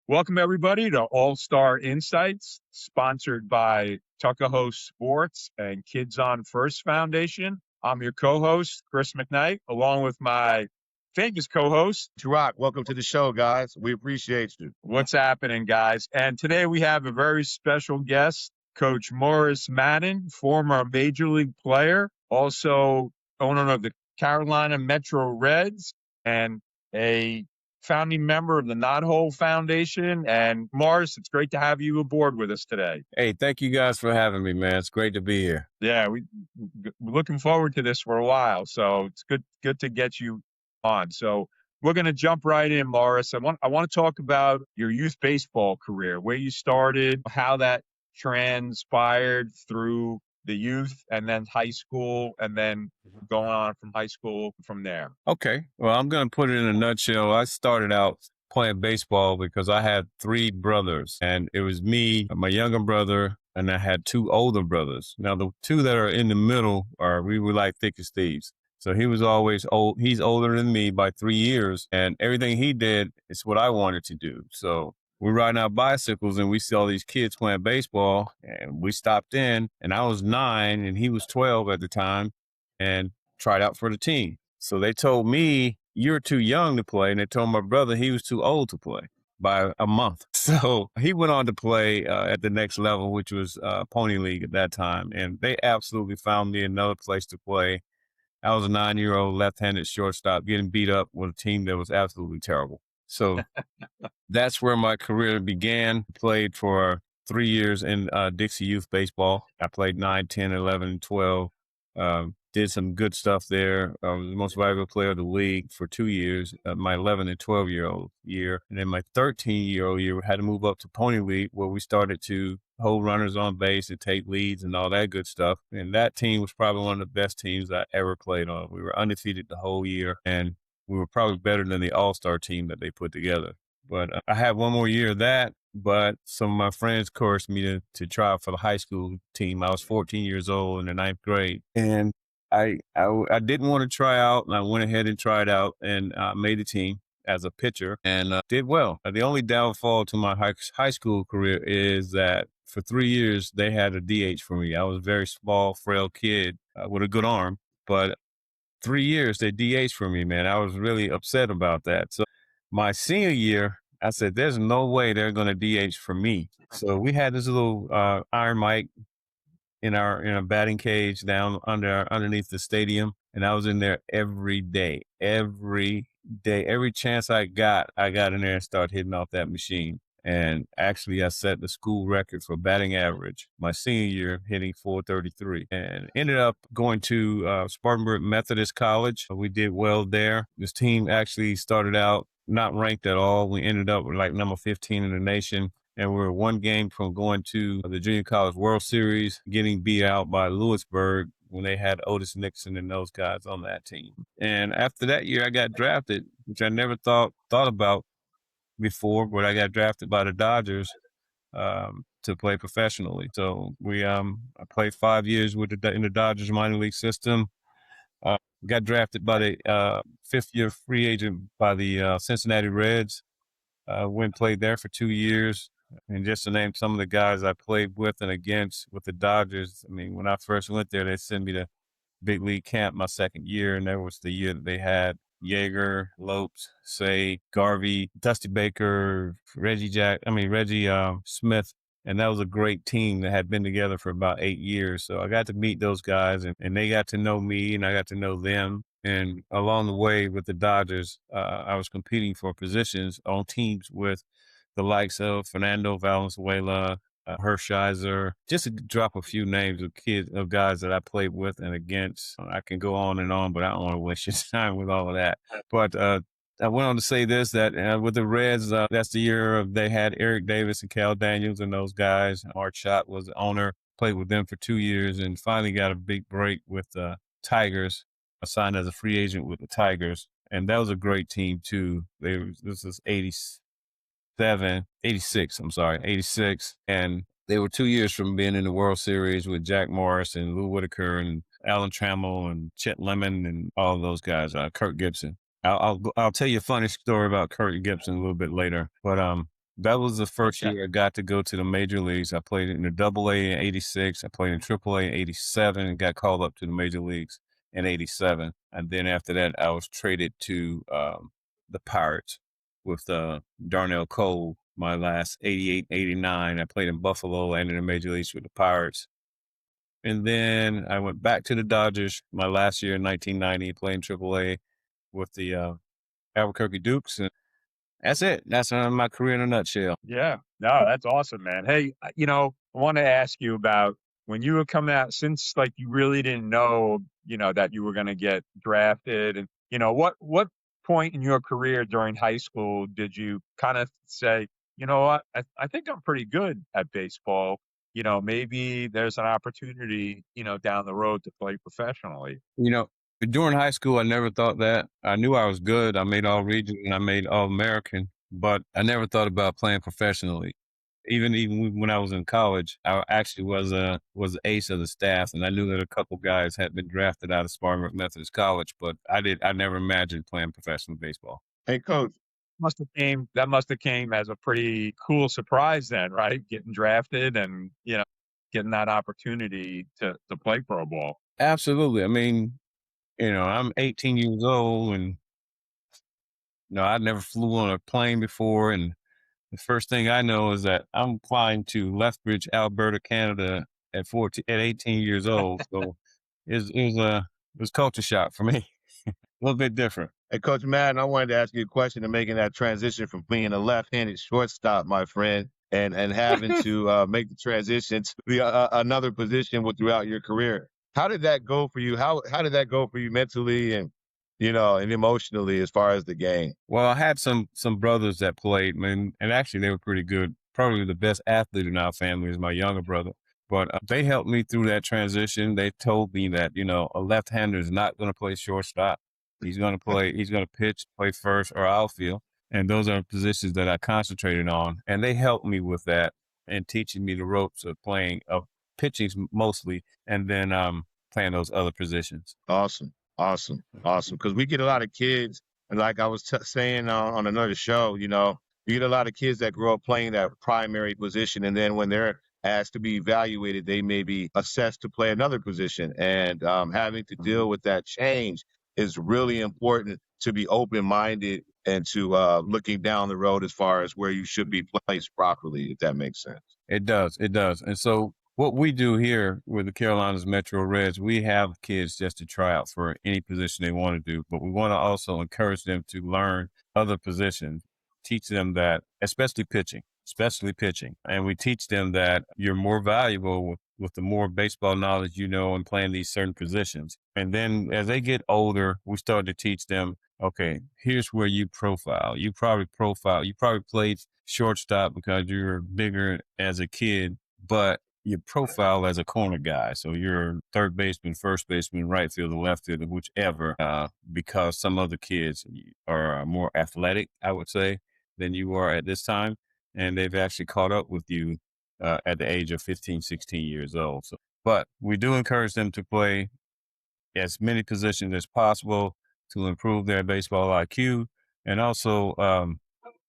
Welcome, everybody, to All Star Insights, sponsored by Tuckahoe Sports and Kids on First Foundation. I'm your co host, Chris McKnight, along with my famous co host, Rock, welcome to the show, guys. We appreciate you. What's happening, guys? And today we have a very special guest, Coach Morris Madden, former Major League player, also owner of the Carolina Metro Reds, and a founding member of the Knothole Foundation. And Morris, it's great to have you aboard with us today. Hey, thank you guys for having me, man. It's great to be here. Yeah, we're looking forward to this for a while, so it's good to get you on. So we're going to jump right in, Morris. I want to talk about your youth baseball career, where you started, how that transpired through the youth, and then high school, and then going on from high school from there. Okay. Well, I'm going to put it in a nutshell. I started out playing baseball because I had three brothers, and it was me, my younger brother, and I had two older brothers. Now, the two that are in the middle we were like thick as thieves. So he was always old. He's older than me by 3 years, and everything he did is what I wanted to do. So we're riding our bicycles and we see all these kids playing baseball, and we stopped in, and I was 9 and he was 12 at the time, and tried out for the team. So they told me, "You're too young to play." And they told my brother he was too old to play by a month. So he went on to play at the next level, which was Pony League at that time. And they absolutely found me another place to play. I was a 9-year-old left-handed shortstop getting beat up with a team that was absolutely terrible. So that's where my career began. Played for 3 years in Dixie Youth Baseball. I played 9, 10, 11, and 12. Did some good stuff there. I was the most valuable player of the league for 2 years, my 11 and 12-year-old year. And then my 13-year-old year, we had to move up to Pony League, where we started to hold runners on base and take leads and all that good stuff. And that team was probably one of the best teams I ever played on. We were undefeated the whole year, and we were probably better than the all-star team that they put together. But I had one more year of that. But some of my friends encouraged me to try out for the high school team. I was 14 years old in the 9th grade. And I didn't want to try out, and I went ahead and tried out and made the team as a pitcher and did well. The only downfall to my high school career is that for 3 years, they had a DH for me. I was a very small, frail kid with a good arm, but 3 years they DH for me, man. I was really upset about that. So my senior year, I said, there's no way they're going to DH for me. So we had this little iron mic in our batting cage down underneath the stadium, and I was in there every day, every chance I got in there and started hitting off that machine. And actually, I set the school record for batting average my senior year, hitting .433, and ended up going to Spartanburg Methodist College. We did well there. This team actually started out not ranked at all. We ended up with like number 15 in the nation. And we were one game from going to the Junior College World Series, getting beat out by Lewisburg when they had Otis Nixon and those guys on that team. And after that year, I got drafted, which I never thought about before, but I got drafted by the Dodgers to play professionally. So I played 5 years in the Dodgers minor league system. Got drafted by the fifth-year free agent by the Cincinnati Reds. Went and played there for 2 years. And just to name some of the guys I played with and against with the Dodgers, I mean, when I first went there, they sent me to big league camp my second year, and that was the year that they had Yeager, Lopes, Say, Garvey, Dusty Baker, Reggie Smith. And that was a great team that had been together for about 8 years. So I got to meet those guys, and they got to know me, and I got to know them. And along the way with the Dodgers, I was competing for positions on teams with the likes of Fernando Valenzuela, Hershiser, just to drop a few names of guys that I played with and against. I can go on and on, but I don't want to waste your time with all of that. But I went on to say this, that with the Reds, that's the year they had Eric Davis and Cal Daniels and those guys. Art Schott was the owner, played with them for 2 years, and finally got a big break with the Tigers. I signed as a free agent with the Tigers, and that was a great team too. This is 86, and they were 2 years from being in the World Series with Jack Morris and Lou Whitaker and Alan Trammell and Chet Lemon and all of those guys, Kirk Gibson. I'll tell you a funny story about Kirk Gibson a little bit later, but That was the first Okay. year I got to go to the major leagues. I played in the AA in 86. I played in AAA in 87 and got called up to the major leagues in 87. And then after that, I was traded to the Pirates with Darnell Cole. My last 88, 89. I played in Buffalo and in the major leagues with the Pirates. And then I went back to the Dodgers my last year in 1990, playing AAA with the Albuquerque Dukes. And that's it. That's my career in a nutshell. Yeah. No, that's awesome, man. Hey, I want to ask you about when you were coming out, since like you really didn't know, that you were going to get drafted, and what point in your career during high school did you kind of say, you know what, I think I'm pretty good at baseball. Maybe there's an opportunity, down the road to play professionally. You know, during high school, I never thought that. I knew I was good. I made all region and I made all American, but I never thought about playing professionally. Even when I was in college, I actually was the ace of the staff, and I knew that a couple guys had been drafted out of Spartanburg Methodist College, but I never imagined playing professional baseball. Hey, Coach. That must have came as a pretty cool surprise then, right? Getting drafted and, getting that opportunity to play pro ball. Absolutely. I mean, I'm 18 years old, and I never flew on a plane before, and the first thing I know is that I'm flying to Lethbridge, Alberta, Canada at 18 years old. So it was culture shock for me. A little bit different. Hey, Coach Madden, I wanted to ask you a question in making that transition from being a left-handed shortstop, my friend, and having to make the transition to another position throughout your career. How did that go for you? How did that go for you mentally and and emotionally as far as the game? Well, I had some brothers that played, man, and actually they were pretty good. Probably the best athlete in our family is my younger brother. But they helped me through that transition. They told me that, a left-hander is not going to play shortstop. He's going to play, he's going to pitch, play first or outfield. And those are positions that I concentrated on. And they helped me with that and teaching me the ropes of playing, of pitching mostly, and then playing those other positions. Awesome, awesome, awesome. Because we get a lot of kids, and like I was saying on another show, you get a lot of kids that grow up playing that primary position, and then when they're asked to be evaluated, they may be assessed to play another position. And having to deal with that change is really important to be open-minded and to looking down the road as far as where you should be placed properly, if that makes sense. It does. It does. And so what we do here with the Carolinas Metro Reds, we have kids just to try out for any position they want to do, but we want to also encourage them to learn other positions, teach them that, especially pitching. And we teach them that you're more valuable with the more baseball knowledge and playing these certain positions. And then as they get older, we start to teach them, okay, here's where you profile. You probably played shortstop because you're bigger as a kid, but you profile as a corner guy. So you're third baseman, first baseman, right fielder, left fielder, whichever, because some other kids are more athletic, I would say, than you are at this time. And they've actually caught up with you at the age of 15, 16 years old. So, but we do encourage them to play as many positions as possible to improve their baseball IQ. And also,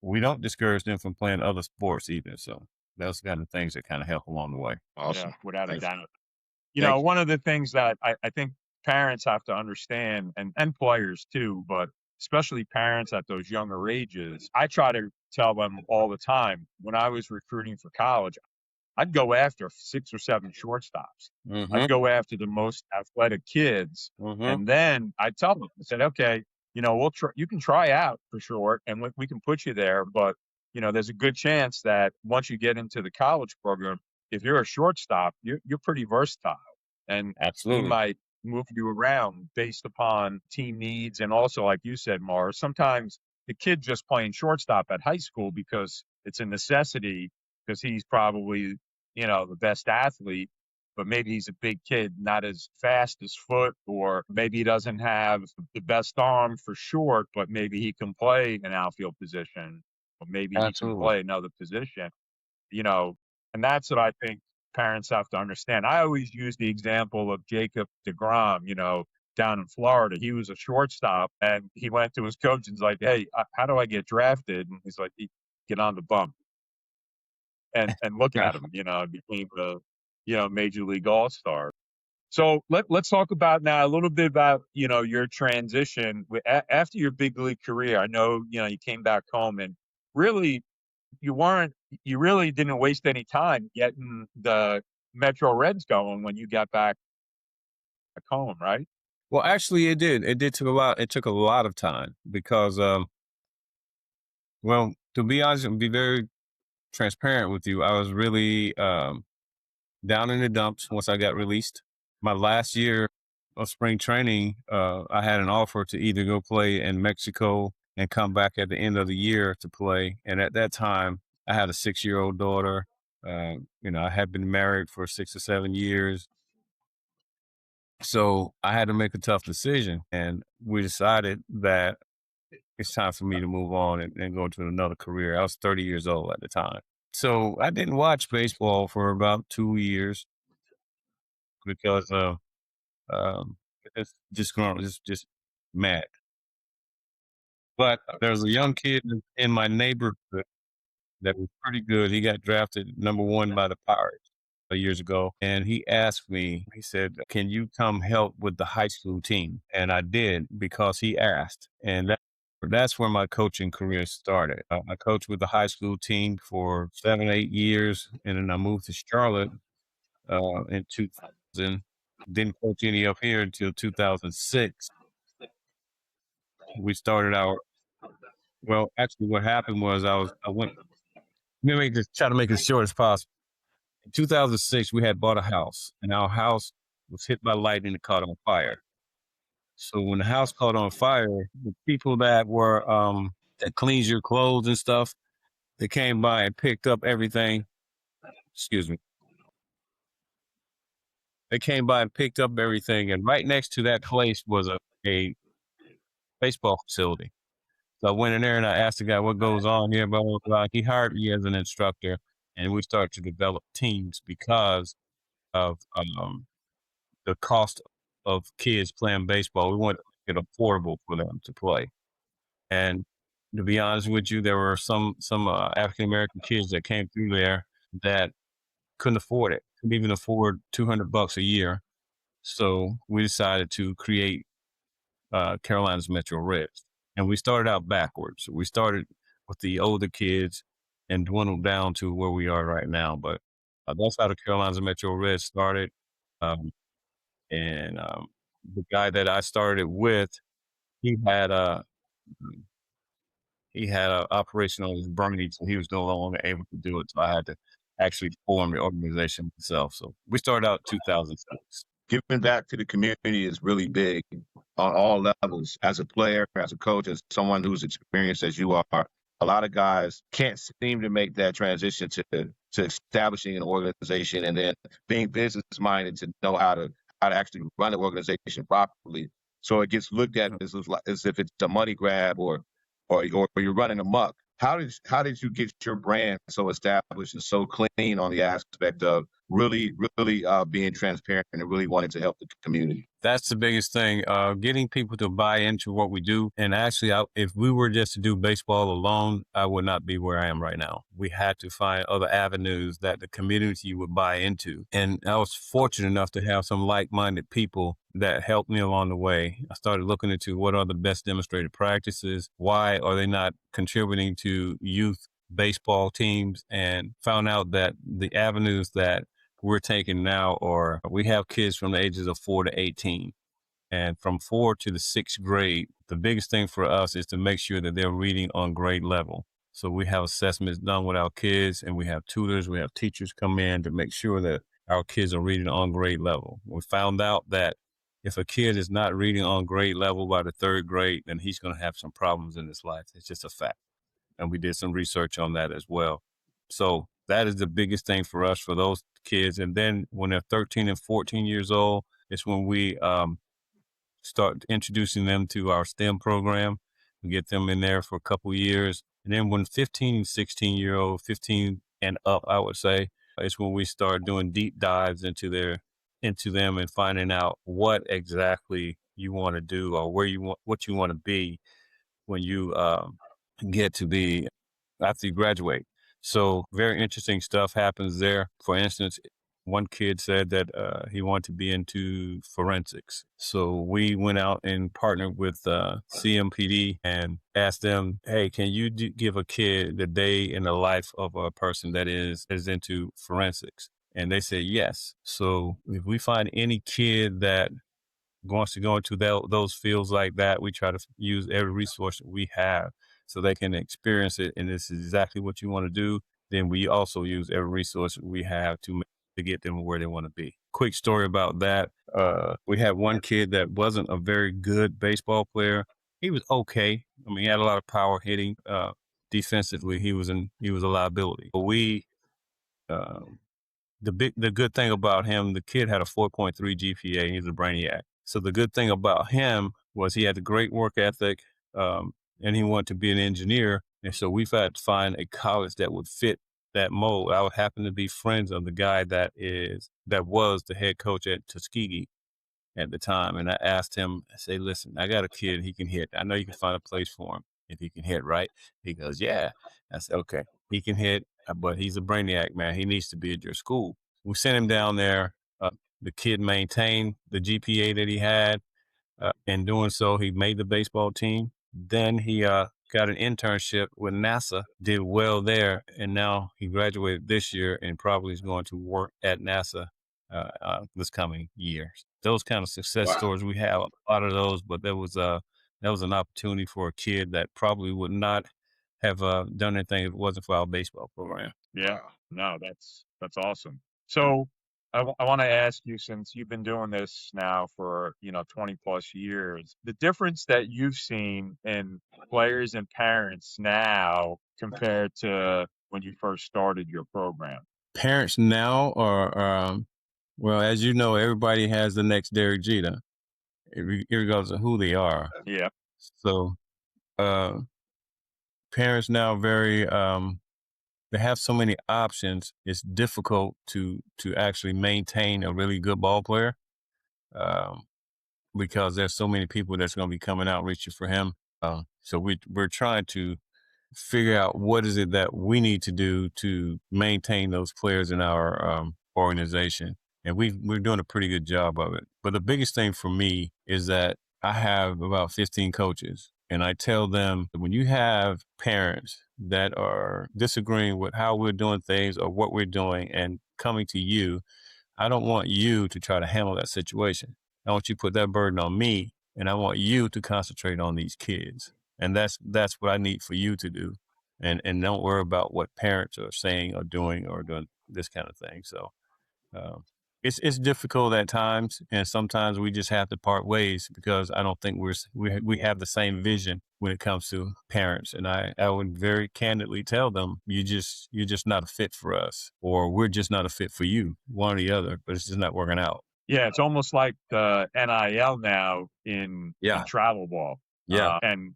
we don't discourage them from playing other sports either. So those kind of things that kind of help along the way. Awesome. Yeah, without a Thanks. doubt. Thanks. One of the things that I think parents have to understand, and players too, but especially parents at those younger ages, I try to tell them all the time when I was recruiting for college, I'd go after 6 or 7 shortstops. I'd go after the most athletic kids, and then I'd tell them, I said, okay, you can try out for short, and we can put you there, but there's a good chance that once you get into the college program, if you're a shortstop, you're pretty versatile, and we Absolutely. might move you around based upon team needs, and also, like you said, Morris, sometimes the kid just playing shortstop at high school because it's a necessity because he's probably the best athlete, but maybe he's a big kid, not as fast as foot, or maybe he doesn't have the best arm for short, but maybe he can play an outfield position, or maybe he can Absolutely. play another position, and that's what I think parents have to understand. I always use the example of Jacob DeGrom, down in Florida. He was a shortstop, and he went to his coach and was like, hey, how do I get drafted? And he's like, get on the bump. and look at him, became a, major league all-star. So let's talk about now a little bit about, your transition after your big league career. I know, you came back home and really you weren't, you really didn't waste any time getting the Metro Reds going when you got back home, right? Well, actually, it did. It took a lot. It took a lot of time because, well, to be honest and be very transparent with you, I was really down in the dumps once I got released. My last year of spring training, I had an offer to either go play in Mexico and come back at the end of the year to play. And at that time, I had a 6-year-old daughter. I had been married for 6 or 7 years. So I had to make a tough decision. And we decided that it's time for me to move on and go to another career. I was 30 years old at the time. So I didn't watch baseball for about 2 years because it's just grown, just mad. But there was a young kid in my neighborhood that was pretty good. He got drafted #1 by the Pirates years ago, and he asked me. He said, "Can you come help with the high school team?" And I did because he asked, and that's where my coaching career started. I coached with the high school team for 7, 8 years, and then I moved to Charlotte in 2000. Didn't coach any up here until 2006. We started our Well, actually, what happened was I went. Let me just try to make it as short as possible. In 2006, we had bought a house, and our house was hit by lightning and caught on fire. So when the house caught on fire, the people that were that cleans your clothes and stuff, they came by and picked up everything. Excuse me. They came by and picked up everything, and right next to that place was a baseball facility. So I went in there and I asked the guy what goes on here, blah, blah, blah. He hired me as an instructor, and we started to develop teams because of the cost of kids playing baseball. We wanted to make it affordable for them to play. And to be honest with you, there were some African American kids that came through there that couldn't afford it, couldn't even afford $200 a year. So we decided to create Carolina's Metro Reds. And we started out backwards. We started with the older kids and dwindled down to where we are right now. But that's how the Carolina's Metro Reds started. Um, and the guy that I started with, he had a operation on his brain, so he was no longer able to do it. So I had to actually form the organization myself. So we started out 2006. Giving back to the community is really big on all levels. As a player, as a coach, as someone who's experienced as you are, a lot of guys can't seem to make that transition to establishing an organization and then being business minded to know how to actually run the organization properly. So it gets looked at as if it's a money grab or you're running amok. How did you get your brand so established and so clean on the aspect of really being transparent and really wanting to help the community? That's the biggest thing, getting people to buy into what we do. And actually, if we were just to do baseball alone, I would not be where I am right now. We had to find other avenues that the community would buy into. And I was fortunate enough to have some like-minded people that helped me along the way. I started looking into what are the best demonstrated practices, why are they not contributing to youth baseball teams, and found out that the avenues that we're taking now are, we have kids from the ages of 4 to 18. And from 4 to the 6th grade, the biggest thing for us is to make sure that they're reading on grade level. So we have assessments done with our kids, and we have tutors, we have teachers come in to make sure that our kids are reading on grade level. We found out that if a kid is not reading on grade level by the 3rd grade, then he's going to have some problems in his life. It's just a fact. And we did some research on that as well. So that is the biggest thing for us, for those kids. And then when they're 13 and 14 years old, it's when we start introducing them to our STEM program. We get them in there for a couple of years. And then when 15, 16-year-old, 15 and up, I would say, is when we start doing deep dives into them and finding out what exactly you want to do or what you want to be when you get to be after you graduate. So very interesting stuff happens there. For instance, one kid said that he wanted to be into forensics. So we went out and partnered with CMPD and asked them, hey, can you give a kid the day in the life of a person that is into forensics? And they said yes. So if we find any kid that wants to go into those fields like that, we try to use every resource that we have so they can experience it. And this is exactly what you want to do. Then we also use every resource we have to get them where they want to be. Quick story about that. We had one kid that wasn't a very good baseball player. He was okay. I mean, he had a lot of power hitting. Defensively, he was a liability. But uh, the good thing about him, the kid had a 4.3 GPA. He's a brainiac. So the good thing about him was he had a great work ethic, and he wanted to be an engineer. And so we've had to find a college that would fit that mold. I would happen to be friends of the guy that was the head coach at Tuskegee at the time. And I asked him, I say, listen, I got a kid, he can hit. I know you can find a place for him if he can hit, right? He goes, yeah. I said, okay, he can hit, but he's a brainiac, man. He needs to be at your school. We sent him down there. The kid maintained the GPA that he had. In doing so, he made the baseball team. Then he got an internship with NASA, did well there, and now he graduated this year and probably is going to work at NASA this coming year. Those kind of success stories, we have a lot of those, but that was an opportunity for a kid that probably would not have done anything if it wasn't for our baseball program. Yeah, no, that's awesome. So I want to ask you, since you've been doing this now for 20 plus years, the difference that you've seen in players and parents now compared to when you first started your program. Parents now are, well, as you know, everybody has the next Derek Jeter, regardless of who they are. Yeah. So parents now they have so many options. It's difficult to actually maintain a really good ball player because there's so many people that's going to be coming out reaching for him. So we're trying to figure out what is it that we need to do to maintain those players in our organization. And we're doing a pretty good job of it. But the biggest thing for me is that I have about 15 coaches. And I tell them that when you have parents that are disagreeing with how we're doing things or what we're doing and coming to you, I don't want you to try to handle that situation. I want you to put that burden on me, and I want you to concentrate on these kids. And that's what I need for you to do. And don't worry about what parents are saying or doing this kind of thing. So it's difficult at times, and sometimes we just have to part ways because I don't think we have the same vision when it comes to parents. And I would very candidly tell them, you're just not a fit for us, or we're just not a fit for you, one or the other, but it's just not working out. Yeah, it's almost like the NIL now in travel ball. Yeah. And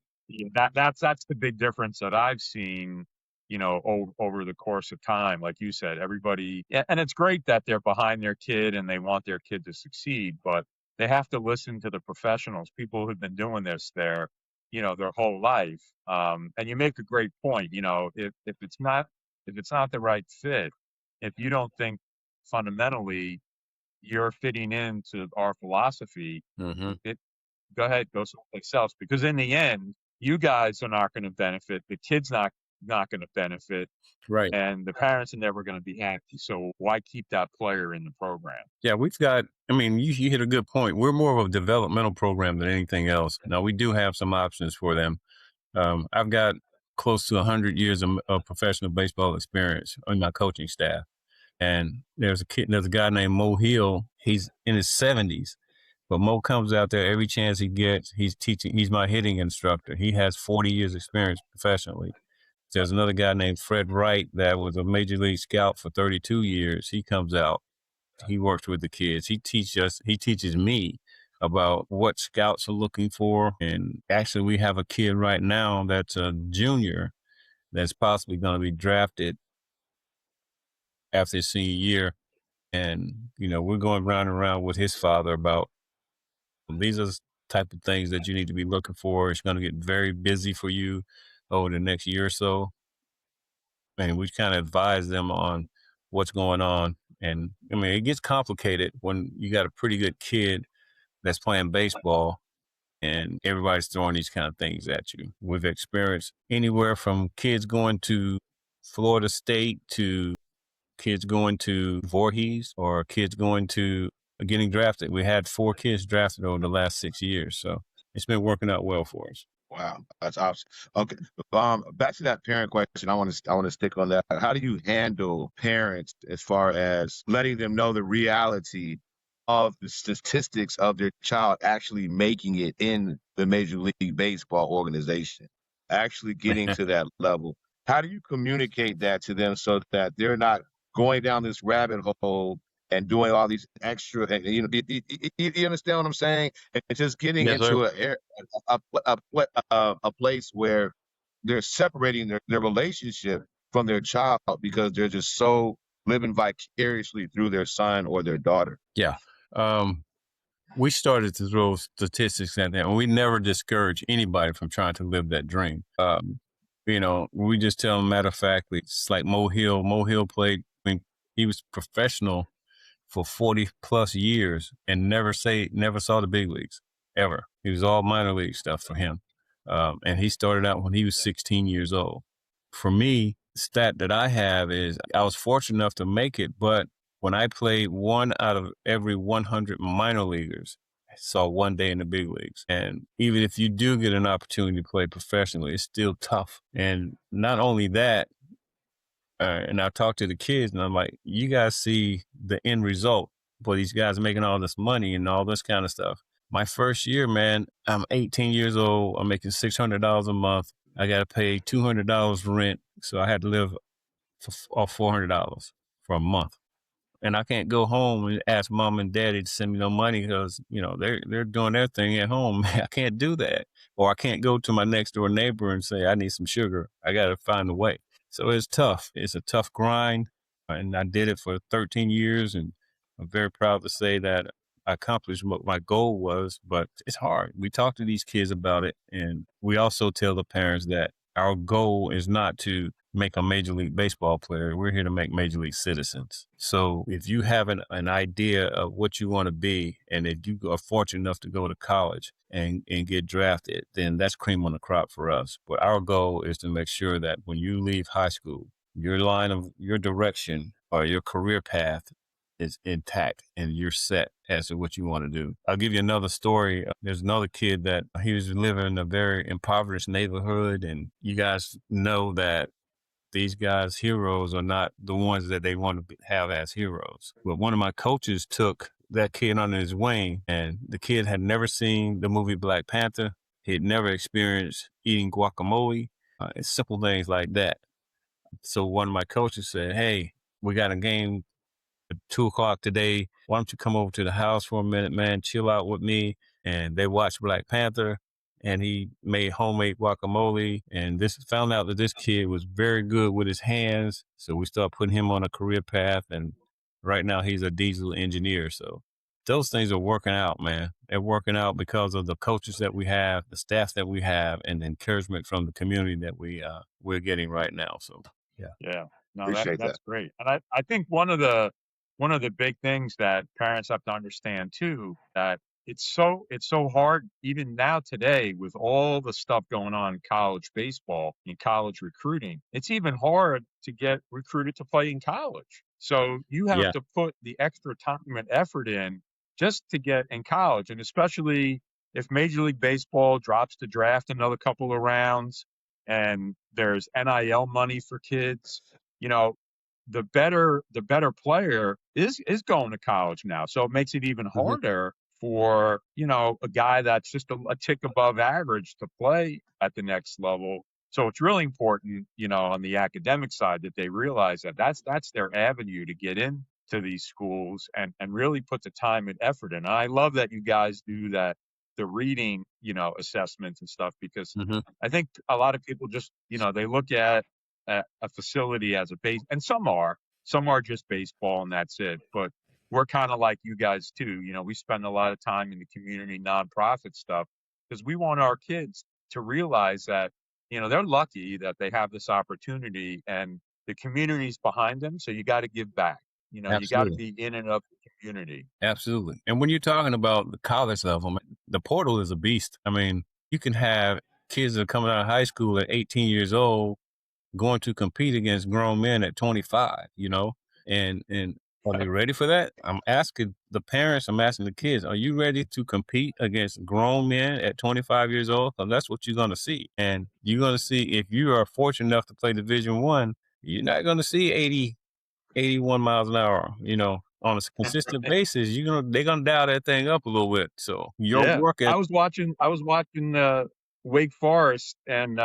that's the big difference that I've seen, over the course of time. Like you said, everybody, and it's great that they're behind their kid and they want their kid to succeed, but they have to listen to the professionals, people who've been doing this their whole life. And you make a great point. If it's not the right fit, if you don't think fundamentally you're fitting into our philosophy, Mm-hmm. Go ahead, go someplace else. Because in the end, you guys are not going to benefit. The kid's not going to benefit. Right. And the parents are never going to be happy. So why keep that player in the program? Yeah, you hit a good point. We're more of a developmental program than anything else. Now, we do have some options for them. I've got close to 100 years of professional baseball experience on my coaching staff. And there's a guy named Mo Hill. He's in his 70s, but Mo comes out there every chance he gets. He's teaching. He's my hitting instructor. He has 40 years experience professionally. There's another guy named Fred Wright that was a major league scout for 32 years. He comes out. He works with the kids. He teaches me about what scouts are looking for. And actually, we have a kid right now that's a junior that's possibly going to be drafted after his senior year. And, we're going round and round with his father about these are the type of things that you need to be looking for. It's going to get very busy for you over the next year or so. and we kind of advise them on what's going on. And I mean, it gets complicated when you got a pretty good kid that's playing baseball and everybody's throwing these kind of things at you. We've experienced anywhere from kids going to Florida State to kids going to Voorhees or kids going to getting drafted. We had 4 kids drafted over the last 6 years. So it's been working out well for us. Wow, that's awesome. Okay, back to that parent question. I want to stick on that. How do you handle parents as far as letting them know the reality of the statistics of their child actually making it in the Major League Baseball organization, actually getting to that level? How do you communicate that to them so that they're not going down this rabbit hole and doing all these extra, and, you understand what I'm saying? And just getting Yes, sir. into a place where they're separating their relationship from their child because they're just so living vicariously through their son or their daughter. Yeah. We started to throw statistics at them, and we never discourage anybody from trying to live that dream. We just tell them, matter of fact, it's like Mo Hill. Mo Hill played, I mean, he was professional for 40 plus years and never saw the big leagues ever. It was all minor league stuff for him. And he started out when he was 16 years old. For me, the stat that I have is I was fortunate enough to make it, but when I played 1 out of every 100 minor leaguers, I saw 1 day in the big leagues. And even if you do get an opportunity to play professionally, it's still tough. And not only that, and I talk to the kids and I'm like, you guys see the end result, but these guys are making all this money and all this kind of stuff. My first year, man, I'm 18 years old. I'm making $600 a month. I got to pay $200 rent. So I had to live off $400 for a month. And I can't go home and ask mom and daddy to send me no money because, they're doing their thing at home. I can't do that. Or I can't go to my next door neighbor and say, I need some sugar. I got to find a way. So it's tough. It's a tough grind. And I did it for 13 years. And I'm very proud to say that I accomplished what my goal was, but it's hard. We talk to these kids about it. And we also tell the parents that our goal is not to make a Major League Baseball player. We're here to make Major League citizens. So if you have an idea of what you want to be, and if you are fortunate enough to go to college and get drafted, then that's cream on the crop for us. But our goal is to make sure that when you leave high school, your line of your direction or your career path is intact and you're set as to what you want to do. I'll give you another story. There's another kid that he was living in a very impoverished neighborhood, and you guys know that these guys' heroes are not the ones that they want to have as heroes. But one of my coaches took that kid under his wing, and the kid had never seen the movie Black Panther. He had never experienced eating guacamole, simple things like that. So one of my coaches said, hey, we got a game at 2:00 today. Why don't you come over to the house for a minute, man, chill out with me? And they watched Black Panther, and he made homemade guacamole. And found out that this kid was very good with his hands. So we started putting him on a career path. And right now he's a diesel engineer. So those things are working out, man. They're working out because of the coaches that we have, the staff that we have, and the encouragement from the community that we're getting right now. So, yeah. Yeah. No, Appreciate that. that's great. And I think one of the big things that parents have to understand too, that it's so hard even now today with all the stuff going on in college baseball and college recruiting. It's even hard to get recruited to play in college. So you have Yeah. to put the extra time and effort in just to get in college. And especially if Major League Baseball drops the draft another couple of rounds and there's NIL money for kids, you know, the better player is going to college now. So it makes it even Mhm. harder for, a guy that's just a tick above average to play at the next level. So it's really important, on the academic side that they realize that that's their avenue to get into these schools and really put the time and effort in. And I love that you guys do that, the reading, assessments and stuff, because Mm-hmm. I think a lot of people just, they look at a facility as a base, and some are just baseball and that's it. But we're kind of like you guys too. We spend a lot of time in the community nonprofit stuff because we want our kids to realize that they're lucky that they have this opportunity, and the community's behind them. So you got to give back. You know, you got to Absolutely. be in and of the community. Absolutely. And when you're talking about the college level, man, the portal is a beast. I mean, you can have kids that are coming out of high school at 18 years old going to compete against grown men at 25, you know, and are they ready for that? I'm asking the parents, I'm asking the kids, are you ready to compete against grown men at 25 years old? Because that's what you're going to see. And you're going to see, if you are fortunate enough to play Division One, you're not going to see 80, 81 miles an hour, you know, on a consistent basis. They're going to dial that thing up a little bit. So your Yeah, work I at, was watching Wake Forest and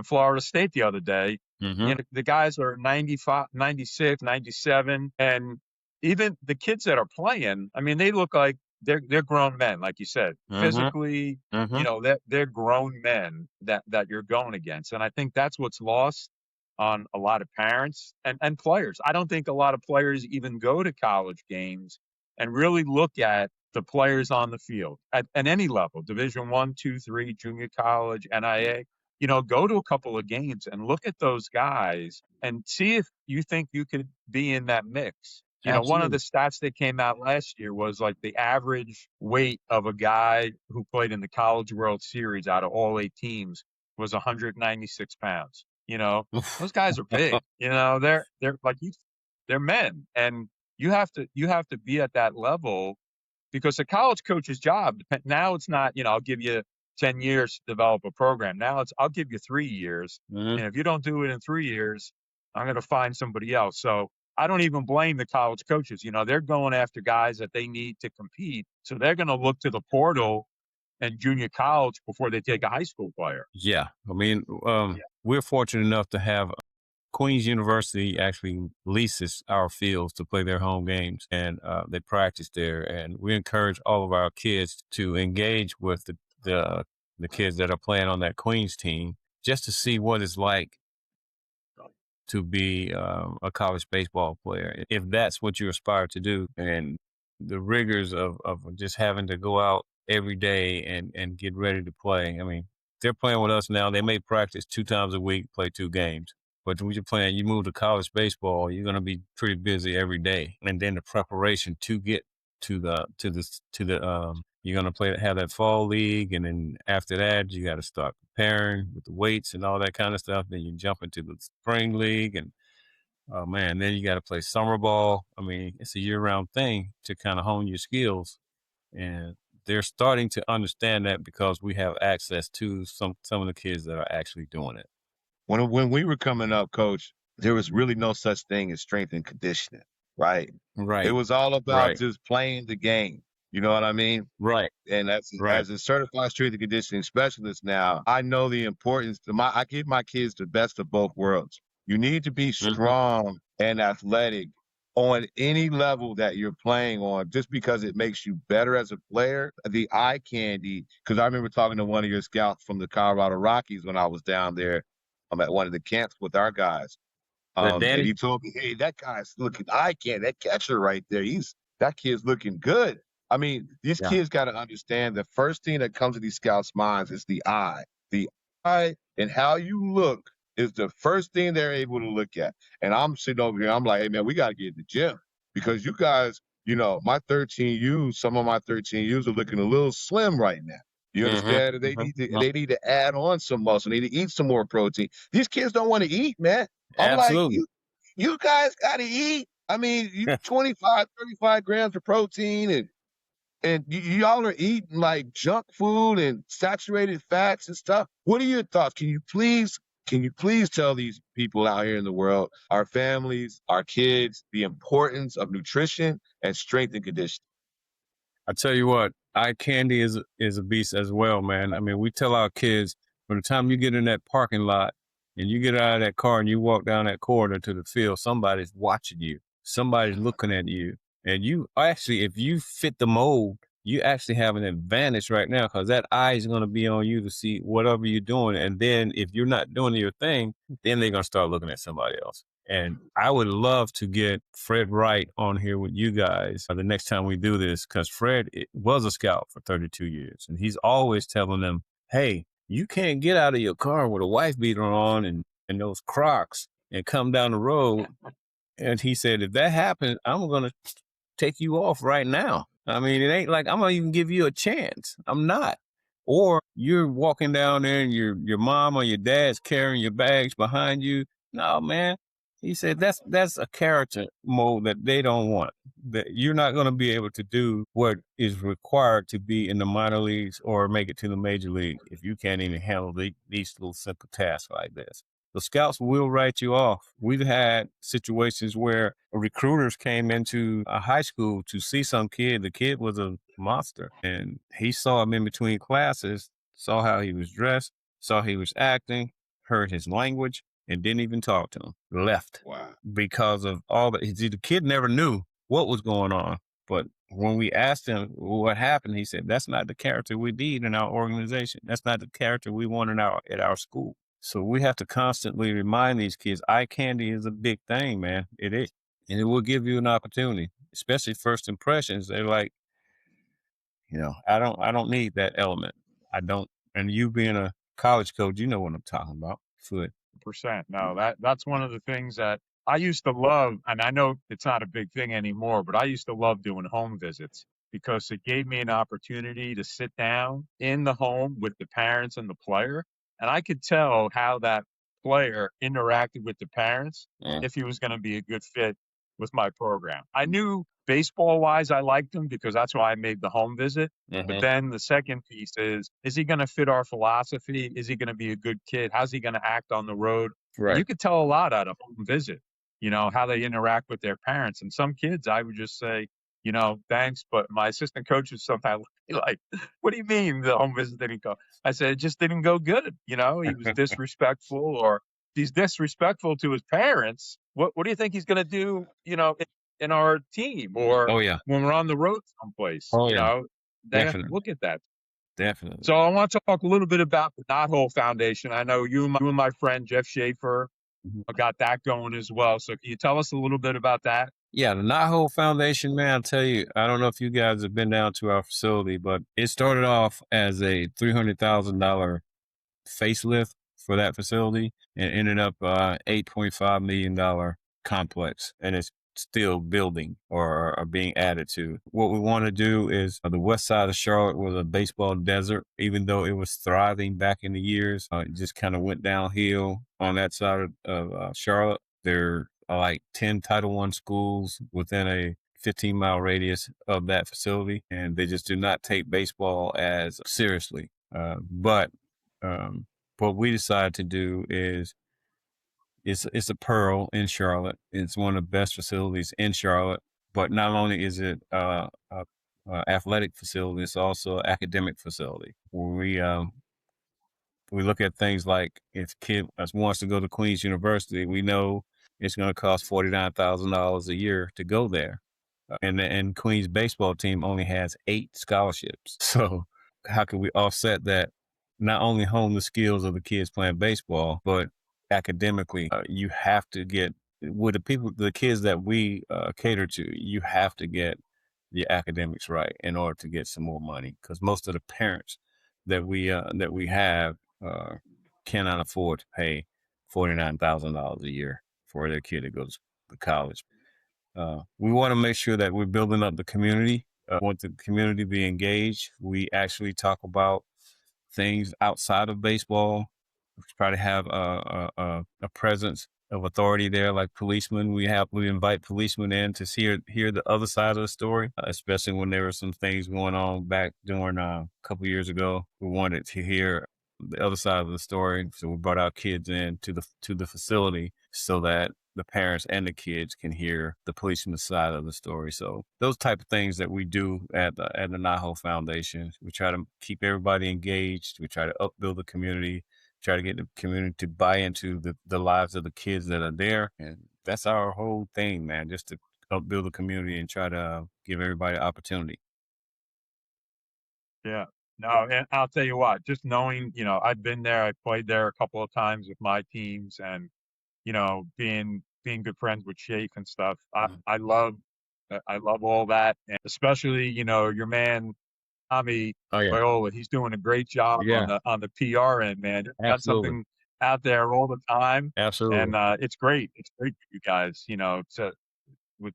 Florida State the other day. mm-hmm, You know, the guys are 95, 96, 97, and even the kids that are playing, I mean, they look like they're grown men, like you said, mm-hmm, physically. mm-hmm. You know, they're grown men that you're going against, and I think that's what's lost on a lot of parents and players. I don't think a lot of players even go to college games and really look at the players on the field at any level, Division One, two, three, junior college, NIA. You know, go to a couple of games and look at those guys and see if you think you could be in that mix. You know, one of the Absolutely. stats that came out last year was like the average weight of a guy who played in the College World Series out of all 8 teams was 196 pounds. You know, those guys are big. You know, they're like they're men, and you have to be at that level because the college coach's job now it's not, I'll give you 10 years to develop a program. Now it's I'll give you 3 years, Mm-hmm. and if you don't do it in 3 years, I'm going to find somebody else. So I don't even blame the college coaches. They're going after guys that they need to compete, so they're going to look to the portal and junior college before they take a high school player. Yeah. I mean, we're fortunate enough to have Queens University actually leases our fields to play their home games, and they practice there. And we encourage all of our kids to engage with the kids that are playing on that Queens team, just to see what it's like to be a college baseball player, if that's what you aspire to do. And the rigors of just having to go out every day and get ready to play. I mean, they're playing with us now. They may practice 2 times a week, play 2 games. But when you're playing, you move to college baseball, you're going to be pretty busy every day. And then the preparation to get you're going to have that fall league. And then after that, you got to start preparing with the weights and all that kind of stuff. Then you jump into the spring league, and oh man, then you got to play summer ball. I mean, it's a year-round thing to kind of hone your skills, and they're starting to understand that because we have access to some of the kids that are actually doing it. When we were coming up, Coach, there was really no such thing as strength and conditioning, right? Right. It was all about Right. just playing the game. You know what I mean? Right. And Right. as a certified strength and conditioning specialist now, I know the importance I give my kids the best of both worlds. You need to be strong and athletic on any level that you're playing on, just because it makes you better as a player. The eye candy, because I remember talking to one of your scouts from the Colorado Rockies when I was down there. I'm at one of the camps with our guys. And Danny? he told me, hey, that guy's looking eye candy, that catcher right there. That kid's looking good. I mean, these Yeah. kids got to understand the first thing that comes to these scouts' minds is the eye. The eye and how you look is the first thing they're able to look at. And I'm sitting over here, I'm like, hey, man, we got to get in the gym because you guys, my 13Us, some of my 13Us are looking a little slim right now. You understand? They need to add on some muscle. They need to eat some more protein. These kids don't want to eat, man. I'm Absolutely. like, you guys got to eat. I mean, you 25, 35 grams of protein, and y'all are eating like junk food and saturated fats and stuff. What are your thoughts? Can you please tell these people out here in the world, our families, our kids, the importance of nutrition and strength and conditioning? I tell you what, eye candy is a beast as well, man. I mean, we tell our kids, from the time you get in that parking lot and you get out of that car and you walk down that corridor to the field, somebody's watching you. Somebody's looking at you. And you actually, if you fit the mold, you actually have an advantage right now, because that eye is going to be on you to see whatever you're doing. And then if you're not doing your thing, then they're going to start looking at somebody else. And I would love to get Fred Wright on here with you guys the next time we do this, because Fred was a scout for 32 years. And he's always telling them, hey, you can't get out of your car with a wife beater on and those Crocs and come down the road. And he said, if that happens, I'm going to take you off right now. I mean, it ain't like I'm going to even give you a chance. I'm not. Or you're walking down there and your mom or your dad's carrying your bags behind you. No, man. He said that's a character mode that they don't want. That you're not going to be able to do what is required to be in the minor leagues or make it to the major league if you can't even handle these little simple tasks like this. The scouts will write you off. We've had situations where recruiters came into a high school to see some kid. The kid was a monster, and he saw him in between classes, saw how he was dressed, saw he was acting, heard his language, and didn't even talk to him. Left. Wow. Because of all that. The kid never knew what was going on. But when we asked him what happened, he said, that's not the character we need in our organization. That's not the character we want at our school. So we have to constantly remind these kids, eye candy is a big thing, man. It is. And it will give you an opportunity, especially first impressions. They're like, I don't need that element. I don't. And you being a college coach, you know what I'm talking about. Foot. %. No, that's one of the things that I used to love, and I know it's not a big thing anymore, but I used to love doing home visits because it gave me an opportunity to sit down in the home with the parents and the player, and I could tell how that player interacted with the parents if he was going to be a good fit with my program. I knew baseball wise I liked him because that's why I made the home visit. But then the second piece is he going to fit our philosophy? Is he going to be a good kid? How's he going to act on the road? Right. You could tell a lot at a home visit, how they interact with their parents. And some kids, I would just say, thanks. But my assistant coaches sometimes like, what do you mean the home visit didn't go? I said, it just didn't go good. He was disrespectful, or if he's disrespectful to his parents, what do you think he's going to do, in our team or when we're on the road someplace? They have Definitely. to look at that. Definitely. So I want to talk a little bit about the Knothole Foundation. I know you and my friend Jeff Schaefer got that going as well. So can you tell us a little bit about that? Yeah, the Knothole Foundation, man, I'll tell you, I don't know if you guys have been down to our facility, but it started off as a $300,000 facelift for that facility and ended up $8.5 million complex. And it's still building or being added to. What we want to do is the west side of Charlotte was a baseball desert, even though it was thriving back in the years. It just kind of went downhill on that side of Charlotte. There are like 10 Title I schools within a 15-mile radius of that facility, and they just do not take baseball as seriously. But what we decided to do is it's a pearl in Charlotte. It's one of the best facilities in Charlotte. But not only is it a athletic facility, it's also an academic facility where we look at things like if a kid wants to go to Queen's University, we know it's going to cost $49,000 a year to go there. And Queen's baseball team only has 8 scholarships. So how can we offset that? Not only hone the skills of the kids playing baseball, but academically, you have to get with the kids that we cater to. You have to get the academics right in order to get some more money, because most of the parents that we have cannot afford to pay $49,000 a year for their kid to go to college. We want to make sure that we're building up the community. Want the community to be engaged. We actually talk about things outside of baseball. We try to have a presence of authority there, like policemen. We invite policemen in to hear the other side of the story, especially when there were some things going on back during a couple years ago. We wanted to hear the other side of the story, so we brought our kids in to the facility so that the parents and the kids can hear the policeman's side of the story. So those type of things that we do at the Knothole Foundation, we try to keep everybody engaged. We try to upbuild the community, try to get the community to buy into the lives of the kids that are there. And that's our whole thing, man, just to upbuild the community and try to give everybody opportunity. Yeah. No, and I'll tell you what, just knowing, I've been there, I played there a couple of times with my teams, and, being good friends with Shafe and stuff. I love all that. And especially, your man, Tommy Viola, he's doing a great job on the PR end, man. Got something out there all the time. Absolutely. And it's great. It's great for you guys,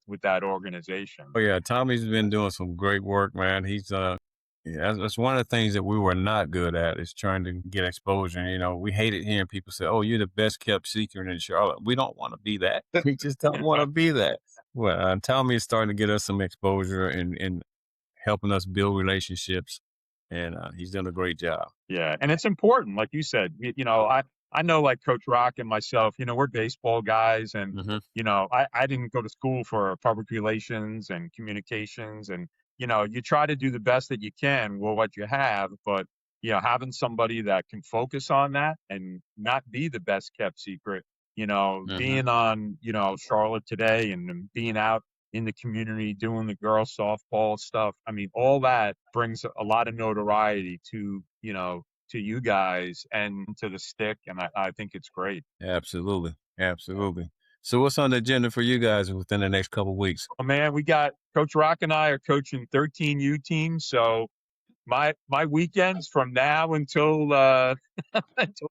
with that organization. Oh yeah, Tommy's been doing some great work, man. He's yeah, that's one of the things that we were not good at is trying to get exposure. We hated hearing people say, "Oh, you're the best kept secret in Charlotte." We don't want to be that. We just don't want to be that. Well, Tommy is starting to get us some exposure and helping us build relationships, and he's done a great job. Yeah, and it's important, like you said. I know, like Coach Rock and myself. We're baseball guys, and Mhm. I didn't go to school for public relations and communications, and you try to do the best that you can with what you have, but having somebody that can focus on that and not be the best kept secret. Mhm. Being on Charlotte Today and then being out in the community doing the girls softball stuff. I mean, all that brings a lot of notoriety to you guys and to the stick, and I think it's great. Absolutely, absolutely. So, what's on the agenda for you guys within the next couple of weeks? Oh man, we got Coach Rock and I are coaching 13 U teams, so my weekends from now until until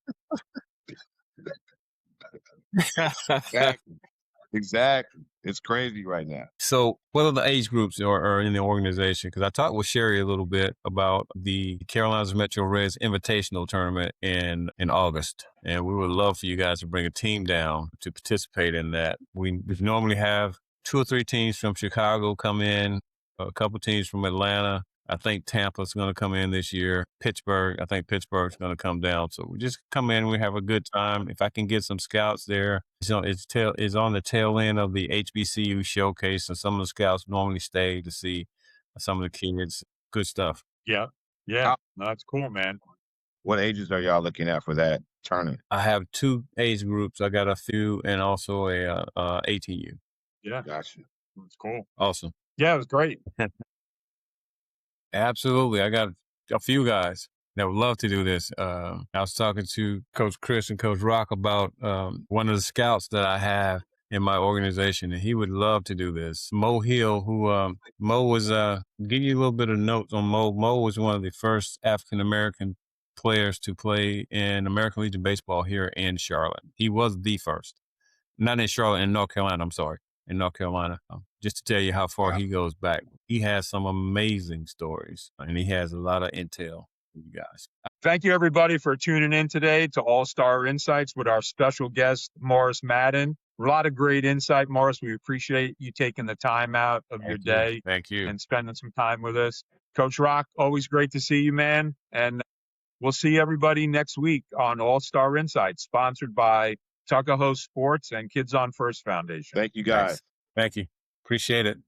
Exactly. It's crazy right now. So, what are the age groups are in the organization? Because I talked with Sherry a little bit about the Carolinas Metro Reds Invitational Tournament in August, and we would love for you guys to bring a team down to participate in that. We normally have 2 or 3 teams from Chicago come in, a couple teams from Atlanta. I think Tampa's going to come in this year. Pittsburgh, I think Pittsburgh's going to come down. So we just come in, we have a good time. If I can get some scouts there, it's on the tail end of the HBCU showcase, and some of the scouts normally stay to see some of the kids. Good stuff. yeah. How, No, that's cool, man. what ages are y'all looking at for that tournament? I have 2 age groups. I got a few and also a 18U. Yeah, Gotcha. it's cool. Awesome. Yeah, it was great. Absolutely. I got a few guys that would love to do this. I was talking to Coach Chris and Coach Rock about one of the scouts that I have in my organization, and he would love to do this. Mo Hill, who Mo was, give you a little bit of notes on Mo. Mo was one of the first African-American players to play in American Legion Baseball here in Charlotte. He was the first. Not in Charlotte, in North Carolina, I'm sorry. In North Carolina, just to tell you how far he goes back. He has some amazing stories, and he has a lot of intel for you guys. Thank you, everybody, for tuning in today to All-Star Insights with our special guest, Morris Madden. A lot of great insight, Morris. We appreciate you taking the time out of your day Thank you. and spending some time with us. Coach Rock, always great to see you, man. And we'll see everybody next week on All-Star Insights, sponsored by Tuckahoe Sports and Kids on First Foundation. Thank you, guys. Thank you. Appreciate it.